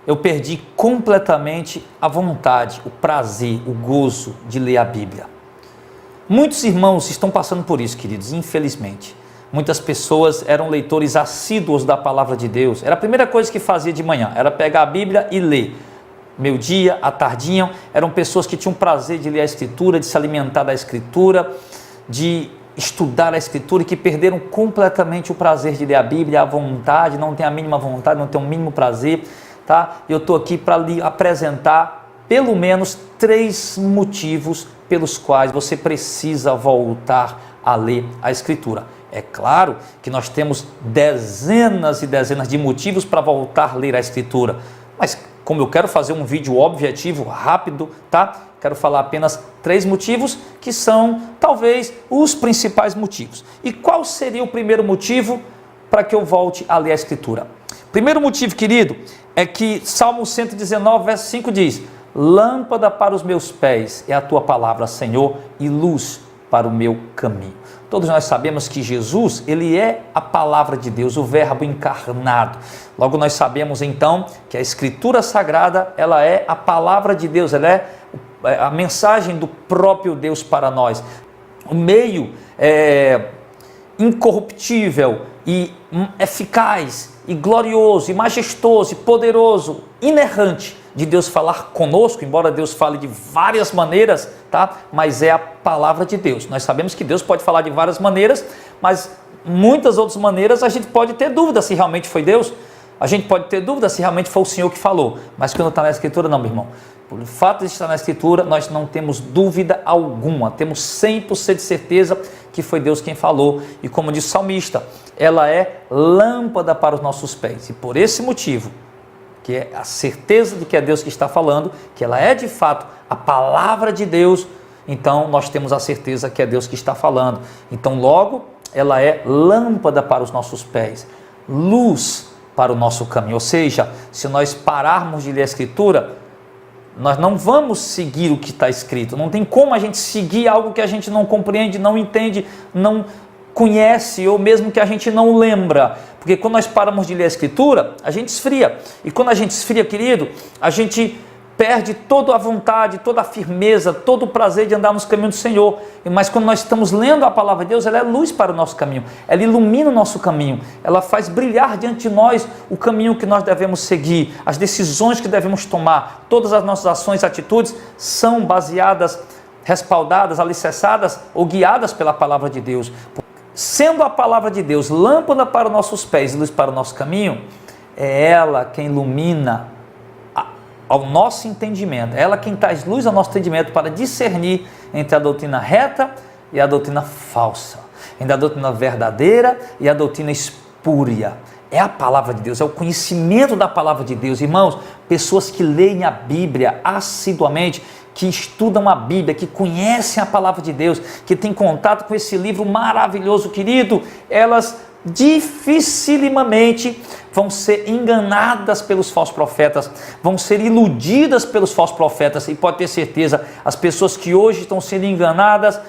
eu perdi completamente a vontade, o prazer, o gozo de ler a Bíblia. Muitos irmãos estão passando por isso, queridos, infelizmente. Muitas pessoas eram leitores assíduos da palavra de Deus. Era a primeira coisa que fazia de manhã, era pegar a Bíblia e ler. Meio dia, à tardinha, eram pessoas que tinham prazer de ler a Escritura, de se alimentar da Escritura, de estudar a Escritura, e que perderam completamente o prazer de ler a Bíblia, a vontade, não tem a mínima vontade, não tem o mínimo prazer, tá? Eu estou aqui para lhe apresentar pelo menos 3 motivos pelos quais você precisa voltar a ler a Escritura. É claro que nós temos dezenas e dezenas de motivos para voltar a ler a Escritura, mas como eu quero fazer um vídeo objetivo, rápido, tá? Quero falar apenas 3 motivos que são talvez os principais motivos. E qual seria o primeiro motivo para que eu volte a ler a Escritura? Primeiro motivo, querido, é que Salmo 119, verso 5 diz: lâmpada para os meus pés é a tua palavra, Senhor, e luz para o meu caminho. Todos nós sabemos que Jesus, ele é a palavra de Deus, o verbo encarnado. Logo nós sabemos então que a Escritura Sagrada, ela é a palavra de Deus, ela é a mensagem do próprio Deus para nós. O meio incorruptível e eficaz e glorioso e majestoso e poderoso, inerrante de Deus falar conosco, embora Deus fale de várias maneiras, tá? Mas é a palavra de Deus. Nós sabemos que Deus pode falar de várias maneiras, mas muitas outras maneiras a gente pode ter dúvida se realmente foi Deus, a gente pode ter dúvida se realmente foi o Senhor que falou, mas quando está na Escritura, não, meu irmão. Por fato de estar na Escritura, nós não temos dúvida alguma, temos 100% de certeza que foi Deus quem falou, e como diz o salmista, ela é lâmpada para os nossos pés, e por esse motivo, que é a certeza de que é Deus que está falando, que ela é de fato a palavra de Deus, então nós temos a certeza que é Deus que está falando. Então logo, ela é lâmpada para os nossos pés, luz para o nosso caminho. Ou seja, se nós pararmos de ler a Escritura, nós não vamos seguir o que está escrito. Não tem como a gente seguir algo que a gente não compreende, não entende, não conhece, ou mesmo que a gente não lembra, porque quando nós paramos de ler a Escritura, a gente esfria, e quando a gente esfria, querido, a gente perde toda a vontade, toda a firmeza, todo o prazer de andar nos caminhos do Senhor. Mas quando nós estamos lendo a palavra de Deus, ela é luz para o nosso caminho, ela ilumina o nosso caminho, ela faz brilhar diante de nós o caminho que nós devemos seguir, as decisões que devemos tomar. Todas as nossas ações e atitudes são baseadas, respaldadas, alicerçadas ou guiadas pela palavra de Deus. Sendo a palavra de Deus lâmpada para os nossos pés e luz para o nosso caminho, é ela quem ilumina ao nosso entendimento, é ela quem traz luz ao nosso entendimento para discernir entre a doutrina reta e a doutrina falsa, entre a doutrina verdadeira e a doutrina espúria. É a palavra de Deus, é o conhecimento da palavra de Deus. Irmãos, pessoas que leem a Bíblia assiduamente, que estudam a Bíblia, que conhecem a palavra de Deus, que têm contato com esse livro maravilhoso, querido, elas dificilmente vão ser enganadas pelos falsos profetas, vão ser iludidas pelos falsos profetas, e pode ter certeza, as pessoas que hoje estão sendo enganadas,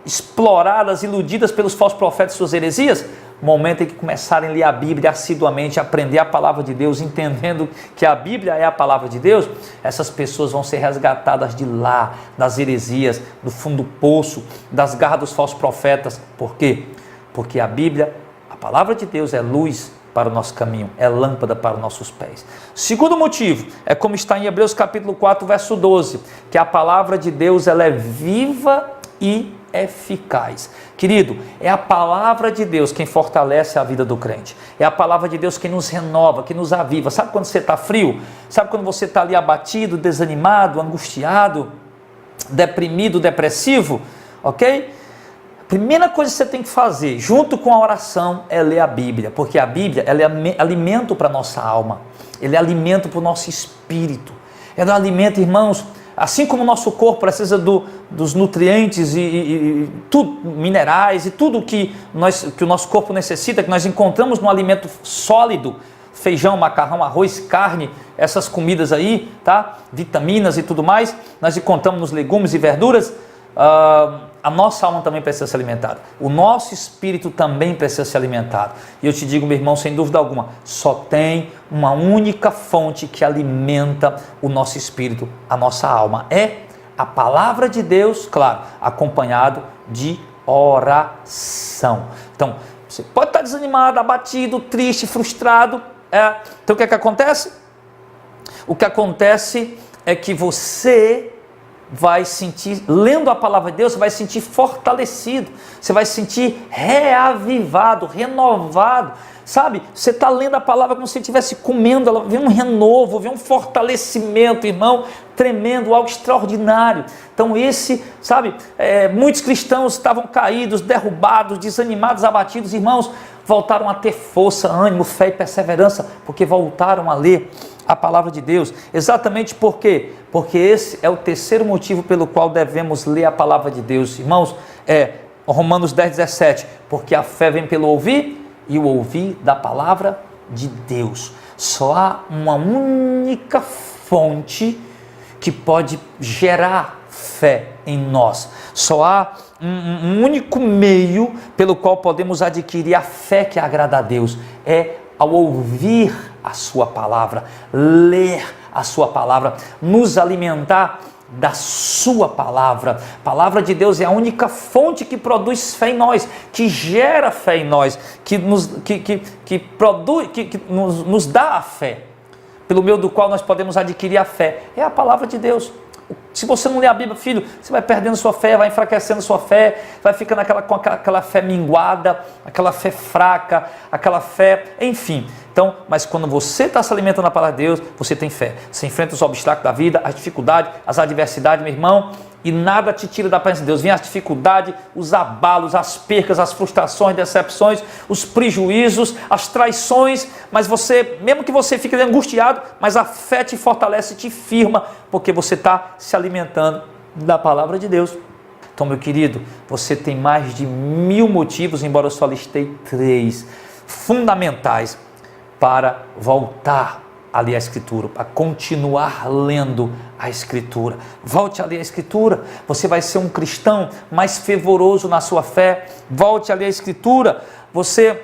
exploradas, iludidas pelos falsos profetas e suas heresias, momento em que começarem a ler a Bíblia assiduamente, aprender a palavra de Deus, entendendo que a Bíblia é a palavra de Deus, essas pessoas vão ser resgatadas de lá, das heresias, do fundo do poço, das garras dos falsos profetas. Por quê? Porque a Bíblia, a palavra de Deus, é luz para o nosso caminho, é lâmpada para os nossos pés. Segundo motivo, é como está em Hebreus capítulo 4, verso 12, que a palavra de Deus, ela é viva e eficaz. Querido, é a palavra de Deus quem fortalece a vida do crente, é a palavra de Deus quem nos renova, que nos aviva. Sabe quando você está frio? Sabe quando você está ali abatido, desanimado, angustiado, deprimido, depressivo? Ok? A primeira coisa que você tem que fazer, junto com a oração, é ler a Bíblia, porque a Bíblia, ela é alimento para a nossa alma, ela é alimento para o nosso espírito, ela é alimento, irmãos. Assim como o nosso corpo precisa dos nutrientes e tudo, minerais e tudo que o nosso corpo necessita, que nós encontramos no alimento sólido, feijão, macarrão, arroz, carne, essas comidas aí, tá? Vitaminas e tudo mais, nós encontramos nos legumes e verduras. a nossa alma também precisa ser alimentada. O nosso espírito também precisa ser alimentado. E eu te digo, meu irmão, sem dúvida alguma, só tem uma única fonte que alimenta o nosso espírito, a nossa alma. É a palavra de Deus, claro, acompanhado de oração. Então, você pode estar desanimado, abatido, triste, frustrado. Então, o que é que acontece? O que acontece é que você vai sentir, lendo a palavra de Deus, você vai se sentir fortalecido, você vai se sentir reavivado, renovado, sabe? Você está lendo a palavra como se estivesse comendo, ela vem um renovo, vem um fortalecimento, irmão, tremendo, algo extraordinário. Então muitos cristãos estavam caídos, derrubados, desanimados, abatidos, irmãos, voltaram a ter força, ânimo, fé e perseverança, porque voltaram a ler a palavra de Deus. Exatamente por quê? Porque esse é o terceiro motivo pelo qual devemos ler a palavra de Deus. Irmãos, Romanos 10:17, porque a fé vem pelo ouvir e o ouvir da palavra de Deus. Só há uma única fonte que pode gerar fé em nós. Só há um único meio pelo qual podemos adquirir a fé que agrada a Deus. É ao ouvir a sua palavra, ler a sua palavra, nos alimentar da sua palavra. A palavra de Deus é a única fonte que produz fé em nós, que gera fé em nós, que nos dá a fé, pelo meio do qual nós podemos adquirir a fé. É a palavra de Deus. Se você não lê a Bíblia, filho, você vai perdendo sua fé, vai enfraquecendo sua fé, vai ficando com aquela fé minguada, aquela fé fraca, aquela fé, enfim. Então, mas quando você está se alimentando da palavra de Deus, você tem fé. Você enfrenta os obstáculos da vida, as dificuldades, as adversidades, meu irmão, e nada te tira da presença de Deus. Vem as dificuldades, os abalos, as percas, as frustrações, decepções, os prejuízos, as traições, mas você, mesmo que você fique angustiado, mas a fé te fortalece, te firma, porque você está se alimentando da palavra de Deus. Então, meu querido, você tem mais de 1000 motivos, embora eu só listei 3 fundamentais para voltar a ler a Escritura, para continuar lendo a Escritura. Volte a ler a Escritura, você vai ser um cristão mais fervoroso na sua fé. Volte a ler a Escritura, você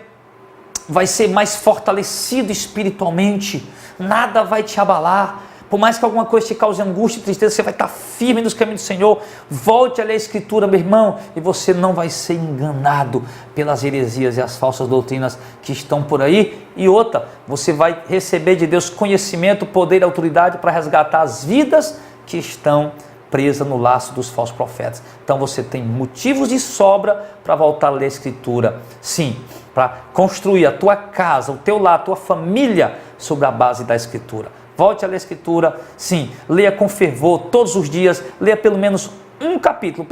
vai ser mais fortalecido espiritualmente, nada vai te abalar. Por mais que alguma coisa te cause angústia e tristeza, você vai estar firme nos caminhos do Senhor. Volte a ler a Escritura, meu irmão, e você não vai ser enganado pelas heresias e as falsas doutrinas que estão por aí. E outra, você vai receber de Deus conhecimento, poder e autoridade para resgatar as vidas que estão presas no laço dos falsos profetas. Então você tem motivos de sobra para voltar a ler a Escritura. Sim, para construir a tua casa, o teu lar, a tua família sobre a base da Escritura. Volte a ler a Escritura, sim, leia com fervor todos os dias, leia pelo menos um capítulo,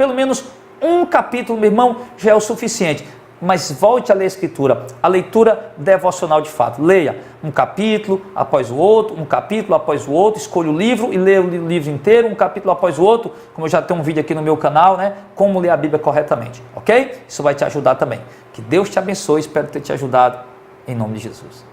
meu irmão, já é o suficiente, mas volte a ler a Escritura, a leitura devocional de fato, leia um capítulo após o outro, escolha o livro e leia o livro inteiro, um capítulo após o outro, como eu já tenho um vídeo aqui no meu canal, né, como ler a Bíblia corretamente, ok? Isso vai te ajudar também, que Deus te abençoe, espero ter te ajudado, em nome de Jesus.